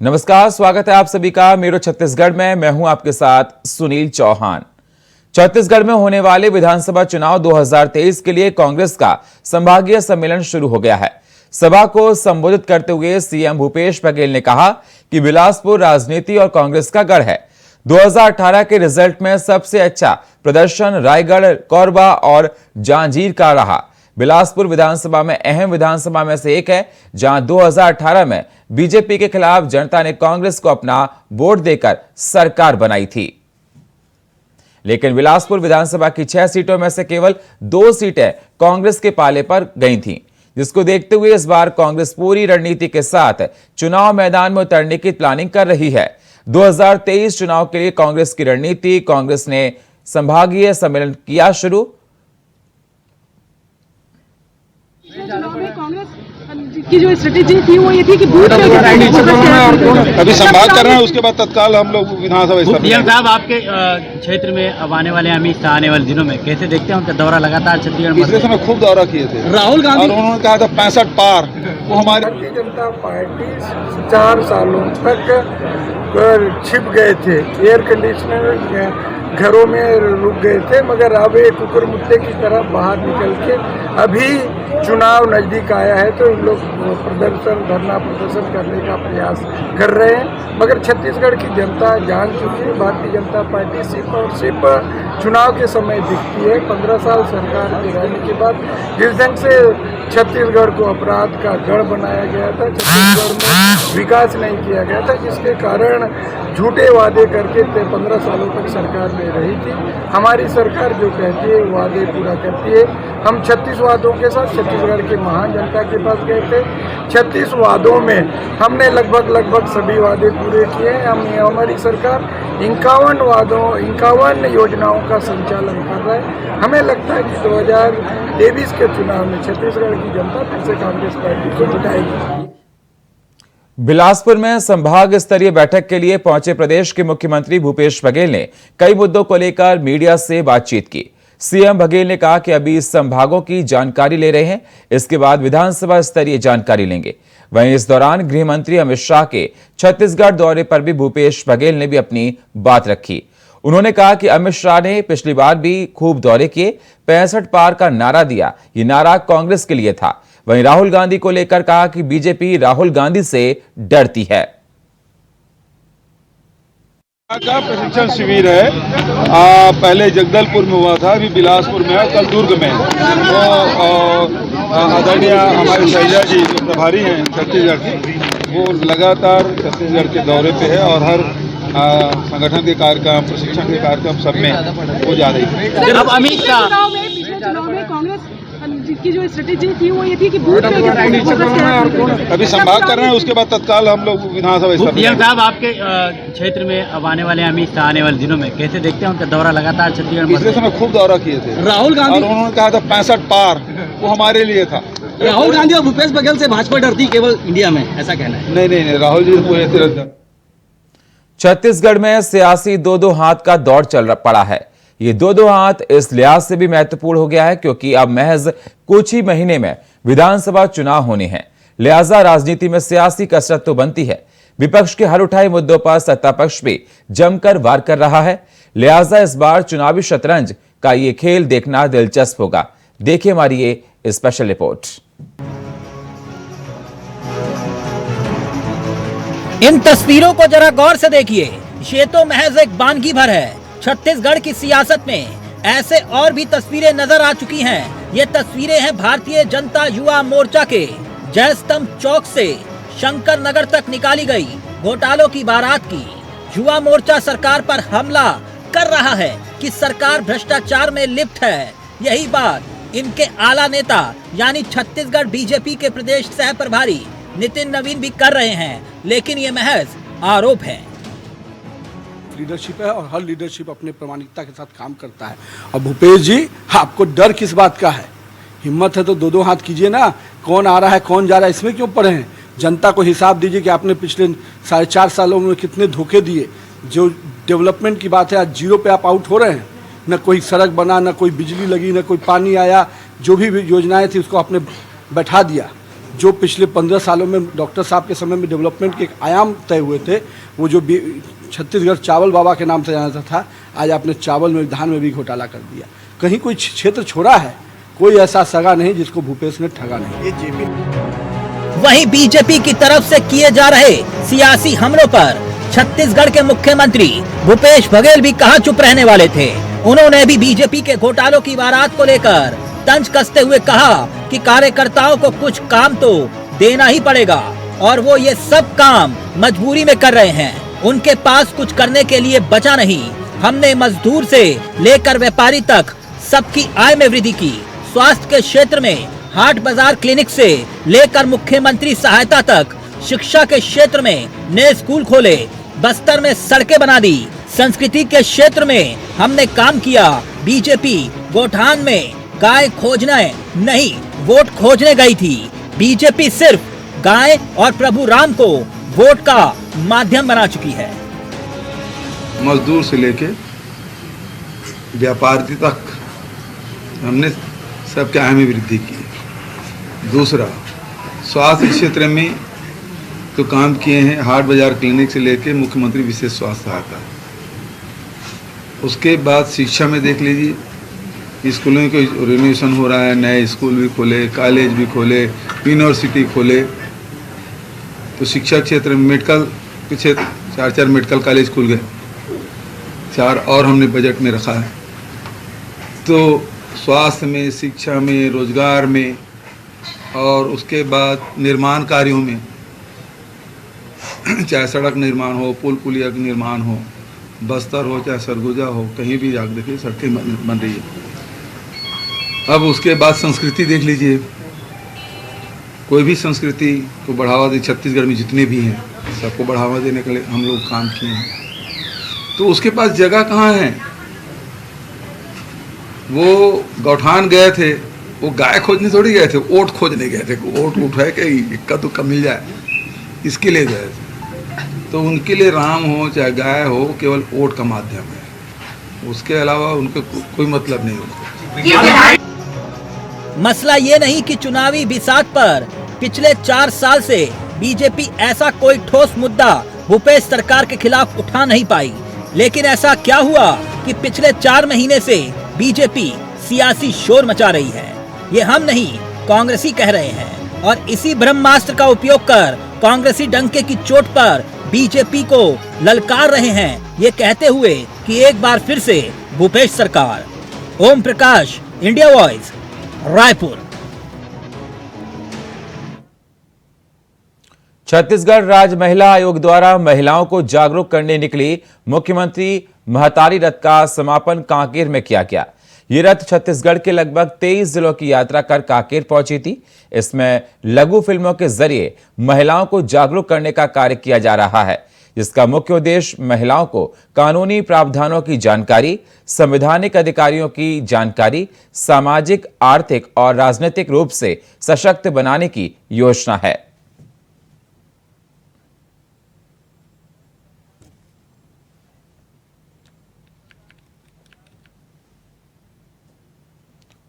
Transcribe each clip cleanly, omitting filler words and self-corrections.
नमस्कार, स्वागत है आप सभी का मेरो छत्तीसगढ़ में। मैं हूं आपके साथ सुनील चौहान। छत्तीसगढ़ में होने वाले विधानसभा चुनाव 2023 के लिए कांग्रेस का संभागीय सम्मेलन शुरू हो गया है। सभा को संबोधित करते हुए सीएम भूपेश बघेल ने कहा कि बिलासपुर राजनीति और कांग्रेस का गढ़ है। 2018 के रिजल्ट में सबसे अच्छा प्रदर्शन रायगढ़, कोरबा और जांजगीर का रहा। बिलासपुर विधानसभा में अहम विधानसभा में से एक है, जहां 2018 में बीजेपी के खिलाफ जनता ने कांग्रेस को अपना वोट देकर सरकार बनाई थी। लेकिन बिलासपुर विधानसभा की 6 सीटों में से केवल 2 सीटें कांग्रेस के पाले पर गई थीं, जिसको देखते हुए इस बार कांग्रेस पूरी रणनीति के साथ चुनाव मैदान में उतरने की प्लानिंग कर रही है। 2023 चुनाव के लिए कांग्रेस की रणनीति। कांग्रेस ने संभागीय सम्मेलन किया शुरू। कांग्रेस की जो स्ट्रेटेजी थी वो ये थी कि बूथ अभी संभाग कर रहे हैं, उसके बाद तत्काल हम लोग विधानसभा सीएम साहब आपके क्षेत्र में अब आने वाले अमित शाह आने वाले दिनों में कैसे देखते हैं उनका दौरा लगातार छत्तीसगढ़ में? पिछले समय खूब दौरा किए थे राहुल गांधी, और उन्होंने कहा था 65 पार। वो हमारे भारतीय जनता पार्टी 4 सालों तक छिप गए थे, एयर कंडीशनर घरों में रुक गए थे, मगर अब एक कुकुर मुत्ते की तरह बाहर निकल के अभी चुनाव नजदीक आया है तो इन लोग धरना प्रदर्शन करने का प्रयास कर रहे हैं। मगर छत्तीसगढ़ की जनता जान चुकी है, भारतीय जनता पार्टी सिर्फ और सिर्फ चुनाव के समय दिखती है। 15 साल सरकार के रहने के बाद जिस ढंग से छत्तीसगढ़ को अपराध का गढ़ बनाया गया था, छत्तीसगढ़ में विकास नहीं किया गया था, जिसके कारण झूठे वादे करके 15 सालों तक सरकार में रही थी। हमारी सरकार जो कहती है वादे पूरा करती है। हम 36 वादों के साथ छत्तीसगढ़ के महान जनता के पास गए थे। 36 वादों में हमने लगभग सभी वादे पूरे किए हैं। हमारी सरकार 51 योजनाओं का संचालन कर रहा है। हमें लगता है कि 2023 के चुनाव में छत्तीसगढ़ की जनता फिर से कांग्रेस पार्टी को जिताएगी। बिलासपुर में संभाग स्तरीय बैठक के लिए पहुंचे प्रदेश के मुख्यमंत्री भूपेश बघेल ने कई मुद्दों को लेकर मीडिया से बातचीत की। सीएम बघेल ने कहा कि अभी संभागों की जानकारी ले रहे हैं, इसके बाद विधानसभा स्तरीय जानकारी लेंगे। वहीं इस दौरान गृह मंत्री अमित शाह के छत्तीसगढ़ दौरे पर भी भूपेश बघेल ने भी अपनी बात रखी। उन्होंने कहा कि अमित शाह ने पिछली बार भी खूब दौरे किए, 65 पार का नारा दिया। ये नारा कांग्रेस के लिए था। वहीं राहुल गांधी को लेकर कहा कि बीजेपी राहुल गांधी से डरती है। का प्रशिक्षण शिविर है, पहले जगदलपुर में हुआ था, अभी बिलासपुर में है, कल दुर्ग में। तो आदरणीय हमारे शैलजा जी जो प्रभारी हैं छत्तीसगढ़ के, वो लगातार छत्तीसगढ़ के दौरे पे है और हर संगठन के कार्यक्रम, प्रशिक्षण के कार्यक्रम सब में वो जा रही है। अब अमित शाह पिछले चुनाव में कांग्रेस की जो स्ट्रेटेजी थी वो ये थी कि बूथ अभी संभाग कर रहे हैं, उसके बाद तत्काल हम लोग विधानसभा सीएम साहब आपके क्षेत्र में अब आने वाले अमित शाह आने वाले दिनों में कैसे देखते हैं उनका दौरा लगातार छत्तीसगढ़ में? पिछले समय खूब दौरा किए थे राहुल गांधी, और उन्होंने कहा था 65 पार। वो हमारे लिए था। राहुल गांधी और भूपेश बघेल से भाजपा डरती केवल इंडिया में, ऐसा कहना है? नहीं, राहुल जी पूरे तरह। छत्तीसगढ़ में सियासी दो हाथ का दौर चल पड़ा है। ये दो हाथ इस लिहाज से भी महत्वपूर्ण हो गया है क्योंकि अब महज कुछ ही महीने में विधानसभा चुनाव होने हैं। लिहाजा राजनीति में सियासी कसरत तो बनती है। विपक्ष के हर उठाए मुद्दों पर सत्ता पक्ष भी जमकर वार कर रहा है। लिहाजा इस बार चुनावी शतरंज का ये खेल देखना दिलचस्प होगा। देखिए हमारी ये स्पेशल रिपोर्ट। इन तस्वीरों को जरा गौर से देखिए। ये तो महज एक वानगी भर है। छत्तीसगढ़ की सियासत में ऐसे और भी तस्वीरें नजर आ चुकी हैं। ये तस्वीरें हैं भारतीय जनता युवा मोर्चा के जय स्तंभ चौक से शंकर नगर तक निकाली गई घोटालों की बारात की। युवा मोर्चा सरकार पर हमला कर रहा है कि सरकार भ्रष्टाचार में लिप्त है। यही बात इनके आला नेता यानी छत्तीसगढ़ बीजेपी के प्रदेश सह प्रभारी नितिन नवीन भी कर रहे हैं, लेकिन ये महज आरोप है। लीडरशिप है और हर लीडरशिप अपने प्रामाणिकता के साथ काम करता है। और भूपेश जी, आपको डर किस बात का है? हिम्मत है तो दो हाथ कीजिए ना। कौन आ रहा है कौन जा रहा है इसमें क्यों पड़े हैं? जनता को हिसाब दीजिए कि आपने पिछले 4.5 सालों में कितने धोखे दिए। जो डेवलपमेंट की बात है, आज जीरो पे आप आउट हो रहे हैं। न कोई सड़क बना, न कोई बिजली लगी, न कोई पानी आया। जो भी योजनाएं थी उसको आपने बैठा दिया। जो पिछले 15 सालों में डॉक्टर साहब के समय में डेवलपमेंट के एक आयाम तय हुए थे, वो जो छत्तीसगढ़ चावल बाबा के नाम से जाना जाता था, आज आपने चावल में धान में भी घोटाला कर दिया। कहीं कोई क्षेत्र छोड़ा है? कोई ऐसा सगा नहीं जिसको भूपेश ने ठगा नहीं। ये जेपी वहीं बीजेपी की तरफ से किए जा रहे सियासी हमलों पर छत्तीसगढ़ के मुख्यमंत्री भूपेश बघेल भी कहां चुप रहने वाले थे। उन्होंने भी बीजेपी के घोटालों की वारदात को लेकर तंज कसते हुए कहा कि कार्यकर्ताओं को कुछ काम तो देना ही पड़ेगा और वो ये सब काम मजबूरी में कर रहे हैं। उनके पास कुछ करने के लिए बचा नहीं। हमने मजदूर से लेकर व्यापारी तक सबकी आय में वृद्धि की। स्वास्थ्य के क्षेत्र में हाट बाजार क्लिनिक से लेकर मुख्यमंत्री सहायता तक, शिक्षा के क्षेत्र में नए स्कूल खोले, बस्तर में सड़कें बना दी। संस्कृति के क्षेत्र में हमने काम किया। बीजेपी गोठान में गाय खोजने नहीं, वोट खोजने गई थी। बीजेपी सिर्फ गाय और प्रभु राम को वोट का माध्यम बना चुकी है। मजदूर से लेके व्यापारी तक हमने सबके आय में वृद्धि की। दूसरा, स्वास्थ्य क्षेत्र में तो काम किए हैं, हाट बाजार क्लिनिक से लेके मुख्यमंत्री विशेष स्वास्थ्य सहायता। उसके बाद शिक्षा में देख लीजिए, स्कूलों को रिनोवेशन हो रहा है, नए स्कूल भी खोले, कॉलेज भी खोले, यूनिवर्सिटी खोले। तो शिक्षा क्षेत्र में मेडिकल के क्षेत्र 4 मेडिकल कॉलेज खुल गए, 4 और हमने बजट में रखा है। तो स्वास्थ्य में, शिक्षा में, रोजगार में और उसके बाद निर्माण कार्यों में, चाहे सड़क निर्माण हो, पुल पुलिया का निर्माण हो, बस्तर हो चाहे सरगुजा हो, कहीं भी जाकर देखिए सड़कें बन रही है। अब उसके बाद संस्कृति देख लीजिए, कोई भी संस्कृति को बढ़ावा दे, छत्तीसगढ़ में जितने भी हैं सबको बढ़ावा देने के लिए हम लोग काम किए हैं। तो उसके पास जगह कहाँ है? वो गौठान गए थे, वो गाय खोजने थोड़ी गए थे, वोट खोजने गए थे। वोट उठाए के इक्का दुक्का मिल जाए, इसके लिए गए थे। तो उनके लिए राम हो चाहे गाय हो, केवल वोट का माध्यम है, उसके अलावा उनको कोई मतलब नहीं होता। मसला ये नहीं कि चुनावी बिसात पर पिछले 4 साल से बीजेपी ऐसा कोई ठोस मुद्दा भूपेश सरकार के खिलाफ उठा नहीं पाई, लेकिन ऐसा क्या हुआ कि पिछले 4 महीने से बीजेपी सियासी शोर मचा रही है। ये हम नहीं, कांग्रेसी कह रहे हैं और इसी ब्रह्मास्त्र का उपयोग कर कांग्रेसी डंके की चोट पर बीजेपी को ललकार रहे हैं, ये कहते हुए कि एक बार फिर से भूपेश सरकार। Om Prakash, India voice, Raipur. छत्तीसगढ़ राज्य महिला आयोग द्वारा महिलाओं को जागरूक करने निकली मुख्यमंत्री महतारी रथ का समापन कांकेर में किया गया। ये रथ छत्तीसगढ़ के लगभग 23 जिलों की यात्रा कर कांकेर पहुंची थी। इसमें लघु फिल्मों के जरिए महिलाओं को जागरूक करने का कार्य किया जा रहा है, जिसका मुख्य उद्देश्य महिलाओं को कानूनी प्रावधानों की जानकारी, संवैधानिक अधिकारियों की जानकारी, सामाजिक, आर्थिक और राजनीतिक रूप से सशक्त बनाने की योजना है।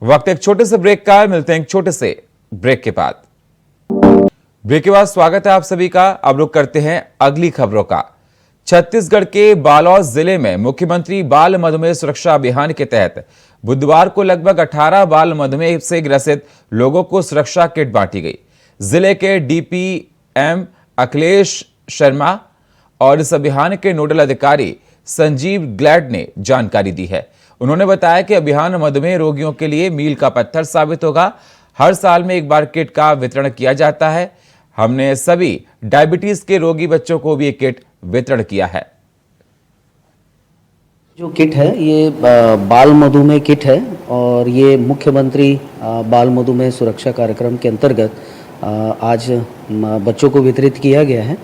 वक्त एक छोटे से ब्रेक का, मिलते हैं एक छोटे से ब्रेक के बाद। ब्रेक के बाद स्वागत है आप सभी का। अब रुक करते हैं अगली खबरों का। छत्तीसगढ़ के बालोद जिले में मुख्यमंत्री बाल मधुमेह सुरक्षा अभियान के तहत बुधवार को लगभग 18 बाल मधुमेह से ग्रसित लोगों को सुरक्षा किट बांटी गई। जिले के डीपीएम अखिलेश शर्मा और इस अभियान के नोडल अधिकारी संजीव ग्लैड ने जानकारी दी है। उन्होंने बताया कि अभियान मधुमेह रोगियों के लिए मील का पत्थर साबित होगा। हर साल में एक बार किट का वितरण किया जाता है। हमने सभी डायबिटीज के रोगी बच्चों को भी एक किट वितरण किया है। जो किट है ये बाल मधुमेह किट है और ये मुख्यमंत्री बाल मधुमेह सुरक्षा कार्यक्रम के अंतर्गत आज बच्चों को वितरित किया गया है।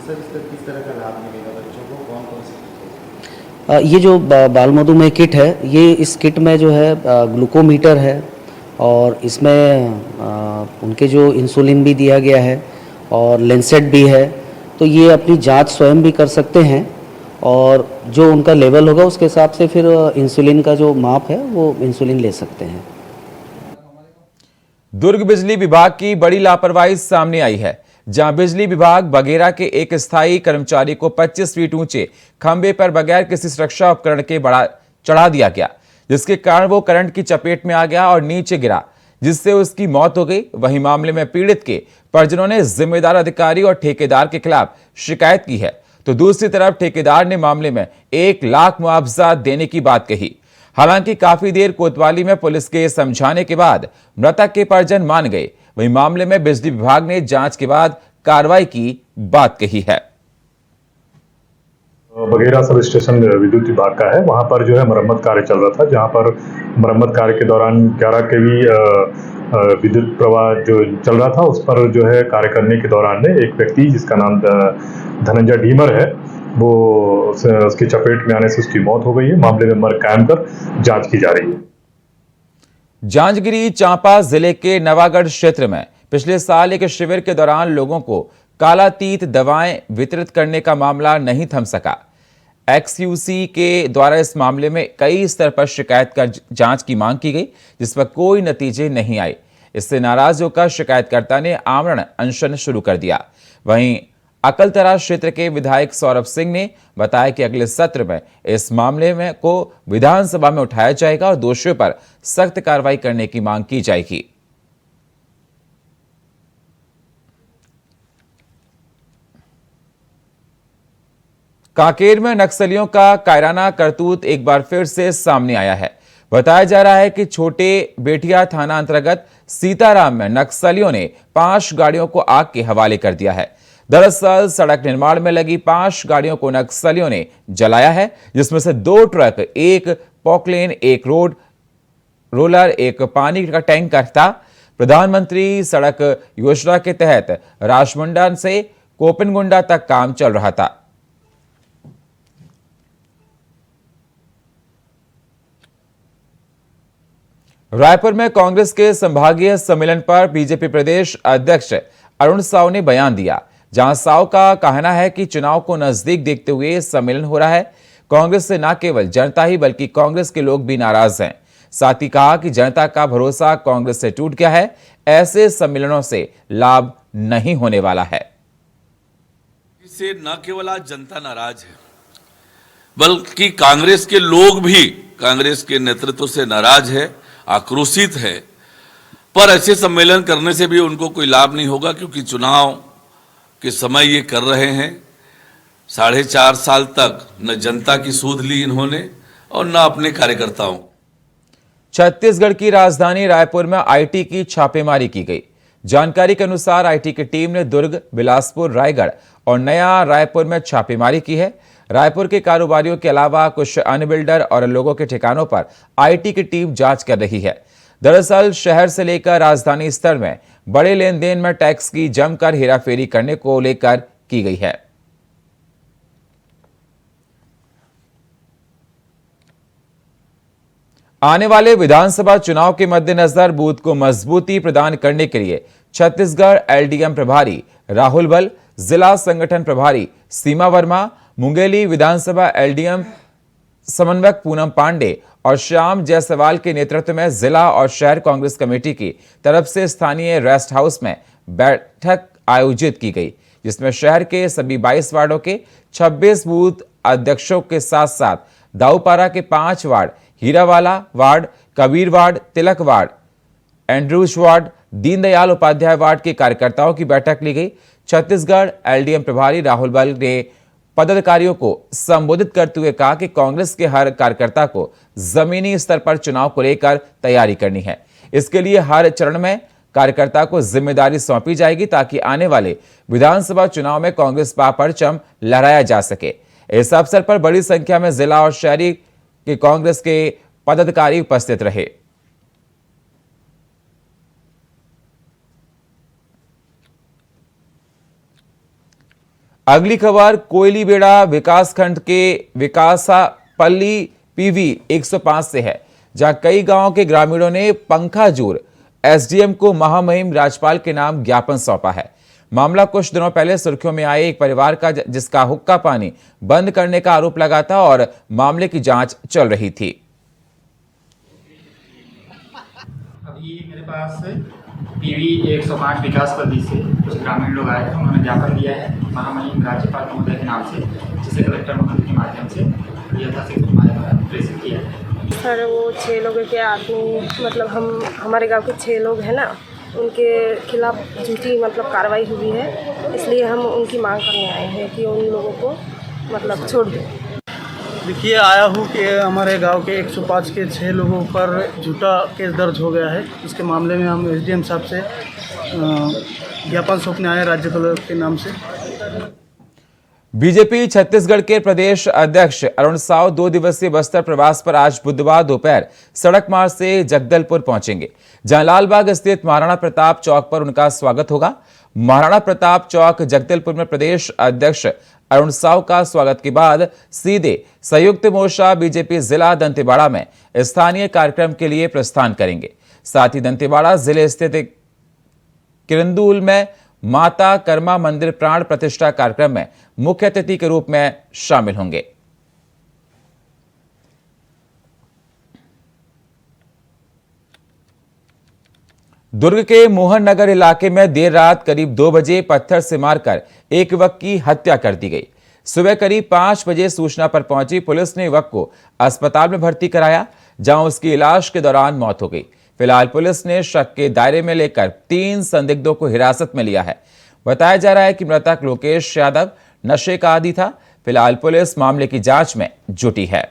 सर, इसका किस तरह का लाभ मिलेगा बच्चों को? कौन कौन से? ये जो बाल मधुमेह किट है, ये इस किट में जो है ग्लूकोमीटर है और इसमें उनके जो इंसुलिन भी दिया गया है और लेंसेट भी है। तो ये अपनी जांच स्वयं भी कर सकते हैं और जो उनका लेवल होगा उसके हिसाब से फिर इंसुलिन का जो माप है वो इंसुलिन ले सकते हैं। दुर्ग बिजली विभाग की बड़ी लापरवाही सामने आई है, जहां बिजली विभाग बघेरा के एक स्थायी कर्मचारी को 25 फीट ऊंचे खंभे पर बगैर किसी सुरक्षा उपकरण के चढ़ा दिया गया, जिसके कारण वो करंट की चपेट में आ गया और नीचे गिरा, जिससे उसकी मौत हो गई। वहीं मामले में पीड़ित के परिजनों ने जिम्मेदार अधिकारी और ठेकेदार के खिलाफ शिकायत की है, तो दूसरी तरफ ठेकेदार ने मामले में 1 लाख मुआवजा देने की बात कही। हालांकि काफी देर कोतवाली में पुलिस के समझाने के बाद मृतक के परिजन मान गए। वहीं मामले में बिजली विभाग ने जांच के बाद कार्रवाई की बात कही है। बघेरा सब स्टेशन विद्युत विभाग का है, वहां पर जो है मरम्मत कार्य चल रहा था, जहां पर मरम्मत कार्य के दौरान 11 kV विद्युत प्रवाह जो चल रहा था, उस पर जो है कार्य करने के दौरान में एक व्यक्ति जिसका नाम धनंजय ढीमर है, वो उसकी चपेट में आने से उसकी मौत हो गई है। मामले में मर्ग कायम कर जांच की जा रही है। जांजगीर चांपा जिले के नवागढ़ क्षेत्र में पिछले साल एक शिविर के दौरान लोगों को कालातीत दवाएं वितरित करने का मामला नहीं थम सका। XUC के द्वारा इस मामले में कई स्तर पर शिकायत कर जांच की मांग की गई, जिस पर कोई नतीजे नहीं आए। इससे नाराज होकर शिकायतकर्ता ने आमरण अनशन शुरू कर दिया। वहीं अकलतरा क्षेत्र के विधायक सौरभ सिंह ने बताया कि अगले सत्र में इस मामले में को विधानसभा में उठाया जाएगा और दोषियों पर सख्त कार्रवाई करने की मांग की जाएगी। कांकेर में नक्सलियों का कायराना करतूत एक बार फिर से सामने आया है। बताया जा रहा है कि छोटे बेटिया थाना अंतर्गत सीताराम में नक्सलियों ने 5 गाड़ियों को आग के हवाले कर दिया है। दरअसल सड़क निर्माण में लगी 5 गाड़ियों को नक्सलियों ने जलाया है, जिसमें से 2 ट्रक, 1 पॉकलेन, 1 रोड रोलर, 1 पानी का टैंकर था। प्रधानमंत्री सड़क योजना के तहत राजमुंडा से कोपनगुंडा तक काम चल रहा था। रायपुर में कांग्रेस के संभागीय सम्मेलन पर बीजेपी प्रदेश अध्यक्ष अरुण साव ने बयान दिया, जहां साव का कहना है कि चुनाव को नजदीक देखते हुए सम्मेलन हो रहा है। कांग्रेस से न केवल जनता ही बल्कि कांग्रेस के लोग भी नाराज हैं। साथ ही कहा कि जनता का भरोसा कांग्रेस से टूट गया है, ऐसे सम्मेलनों से लाभ नहीं होने वाला है। इससे न केवल आज जनता नाराज है, बल्कि कांग्रेस के लोग भी कांग्रेस के नेतृत्व से नाराज है, आक्रोशित है। पर ऐसे सम्मेलन करने से भी उनको कोई लाभ नहीं होगा, क्योंकि चुनाव के समय ये कर रहे हैं। 4.5 साल तक न जनता की सूध ली इन्होंने और न अपने कार्यकर्ताओं। छत्तीसगढ़ की राजधानी रायपुर में आईटी की छापेमारी की गई। जानकारी के अनुसार आईटी की टीम ने दुर्ग, बिलासपुर, रायगढ़ और नया रायपुर में छापेमारी की है। रायपुर के कारोबारियों के अलावा कुछ अन्य बिल्डर और लोगों के ठिकानों पर आईटी की टीम जांच कर रही है। दरअसल शहर से लेकर राजधानी स्तर में बड़े लेन देन में टैक्स की जमकर हेराफेरी करने को लेकर की गई है। आने वाले विधानसभा चुनाव के मद्देनजर बूथ को मजबूती प्रदान करने के लिए छत्तीसगढ़ एलडीएम प्रभारी राहुल बल, जिला संगठन प्रभारी सीमा वर्मा, मुंगेली विधानसभा एलडीएम समन्वयक पूनम पांडे और श्याम जायसवाल के नेतृत्व में जिला और शहर कांग्रेस कमेटी की तरफ से स्थानीय रेस्ट हाउस में बैठक आयोजित की गई, जिसमें शहर के सभी 22 वार्डों के 26 बूथ अध्यक्षों के साथ साथ दाऊपारा के 5 ward, Hirawala ward, Kabir ward, Tilak ward, Andrews ward, Deendayal Upadhyay ward के कार्यकर्ताओं की बैठक ली गई। छत्तीसगढ़ एलडीएम प्रभारी राहुल बल ने पदाधिकारियों को संबोधित करते हुए कहा कि कांग्रेस के हर कार्यकर्ता को जमीनी स्तर पर चुनाव को लेकर तैयारी करनी है। इसके लिए हर चरण में कार्यकर्ता को जिम्मेदारी सौंपी जाएगी, ताकि आने वाले विधानसभा चुनाव में कांग्रेस का परचम लहराया जा सके। इस अवसर पर बड़ी संख्या में जिला और शहरी के कांग्रेस के पदाधिकारी उपस्थित रहे। अगली खबर कोयलीबेड़ा विकासखंड के विकासापल्ली पीवी 105 से है, जहां कई गांवों के ग्रामीणों ने पंखाजूर एसडीएम को महामहिम राज्यपाल के नाम ज्ञापन सौंपा है। मामला कुछ दिनों पहले सुर्खियों में आए एक परिवार का, जिसका हुक्का पानी बंद करने का आरोप लगा था और मामले की जांच चल रही थी। अभी मेरे पास पीवी 105 विकास प्रदेश से कुछ ग्रामीण लोग आए थे। उन्होंने ज्ञापन दिया है महामहिम राज्यपाल महोदय के नाम से, जिसे कलेक्टर महोदय के माध्यम से यथाशीघ्र हमारे द्वारा प्रेषित किया है। सर वो 6 लोगों के आदमी मतलब हमारे गांव के 6 लोग हैं ना, उनके खिलाफ झूठी मतलब कार्रवाई हुई है, इसलिए हम उनकी मांग करने आए हैं कि उन लोगों को मतलब छोड़ दें। देखिए, आया हूँ कि हमारे गांव के 105 के 6 लोगों पर झूठा केस दर्ज हो गया है। इसके मामले में हम एसडीएम साहब से ज्ञापन सौंपने आए राज्यपाल के नाम से। बीजेपी छत्तीसगढ़ के प्रदेश अध्यक्ष अरुण साव 2 दिवसीय बस्तर प्रवास पर आज बुधवार दोपहर सड़क मार्ग से जगदलपुर पहुंचेंगे, जहां लालबाग स्थित महाराणा प्रताप चौक पर उनका स्वागत होगा। महाराणा प्रताप चौक जगदलपुर में प्रदेश अध्यक्ष अरुण साव का स्वागत के बाद सीधे संयुक्त मोर्चा बीजेपी जिला दंतेवाड़ा में स्थानीय कार्यक्रम के लिए प्रस्थान करेंगे। साथ ही दंतेवाड़ा जिले स्थित किरंदुल में माता कर्मा मंदिर प्राण प्रतिष्ठा कार्यक्रम में मुख्य अतिथि के रूप में शामिल होंगे। दुर्ग के मोहन नगर इलाके में देर रात करीब 2 बजे पत्थर से मारकर एक युवक की हत्या कर दी गई। सुबह करीब 5 बजे सूचना पर पहुंची पुलिस ने युवक को अस्पताल में भर्ती कराया, जहां उसकी इलाज के दौरान मौत हो गई। फिलहाल पुलिस ने शक के दायरे में लेकर 3 संदिग्धों को हिरासत में लिया है। बताया जा रहा है कि मृतक लोकेश यादव नशे का आदी था। फिलहाल पुलिस मामले की जांच में जुटी है।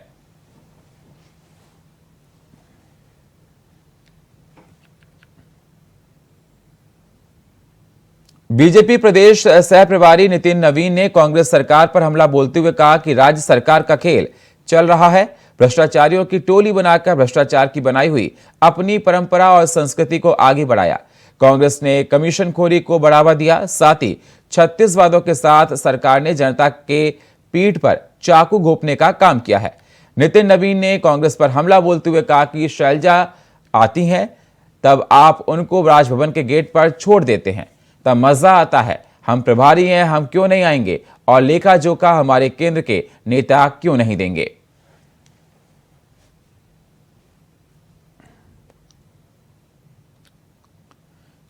बीजेपी प्रदेश सह प्रभारी नितिन नवीन ने कांग्रेस सरकार पर हमला बोलते हुए कहा कि राज्य सरकार का खेल चल रहा है। भ्रष्टाचारियों की टोली बनाकर भ्रष्टाचार की बनाई हुई अपनी परंपरा और संस्कृति को आगे बढ़ाया। कांग्रेस ने कमीशनखोरी को बढ़ावा दिया। साथ ही छत्तीसवादियों के साथ सरकार ने जनता के पीठ पर चाकू घोंपने का काम किया है। नितिन नवीन ने कांग्रेस पर हमला बोलते हुए कहा कि शैलजा आती हैं तब आप उनको राजभवन के गेट पर छोड़ देते हैं, तब मजा आता है। हम प्रभारी हैं, हम क्यों नहीं आएंगे, और लेखा जोखा हमारे केंद्र के नेता क्यों नहीं देंगे।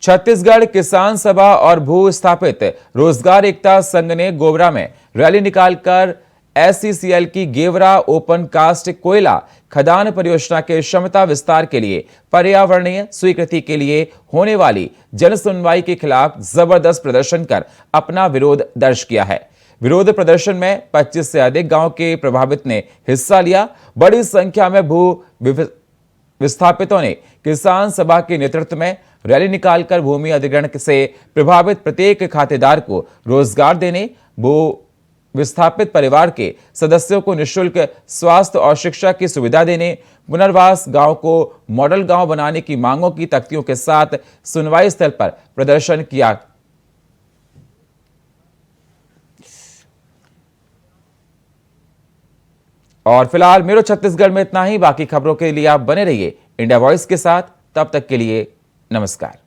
छत्तीसगढ़ किसान सभा और भू स्थापित रोजगार एकता संघ ने गोबरा में रैली निकालकर SCCL की गेवरा ओपन कास्ट कोयला खदान परियोजना के क्षमता विस्तार के लिए पर्यावरणीय स्वीकृति के लिए होने वाली जन सुनवाई के खिलाफ जबरदस्त प्रदर्शन कर अपना विरोध दर्ज किया है। विरोध प्रदर्शन में 25 से अधिक गांव के प्रभावित ने हिस्सा लिया। बड़ी संख्या में भू विस्थापितों ने किसान सभा के नेतृत्व में रैली निकालकर भूमि अधिग्रहण से प्रभावित प्रत्येक खातेदार को रोजगार देने, भू विस्थापित परिवार के सदस्यों को निःशुल्क स्वास्थ्य और शिक्षा की सुविधा देने, पुनर्वास गांव को मॉडल गांव बनाने की मांगों की तख्तियों के साथ सुनवाई स्थल पर प्रदर्शन किया। और फिलहाल मेरो छत्तीसगढ़ में इतना ही। बाकी खबरों के लिए आप बने रहिए इंडिया वॉइस के साथ। तब तक के लिए नमस्कार।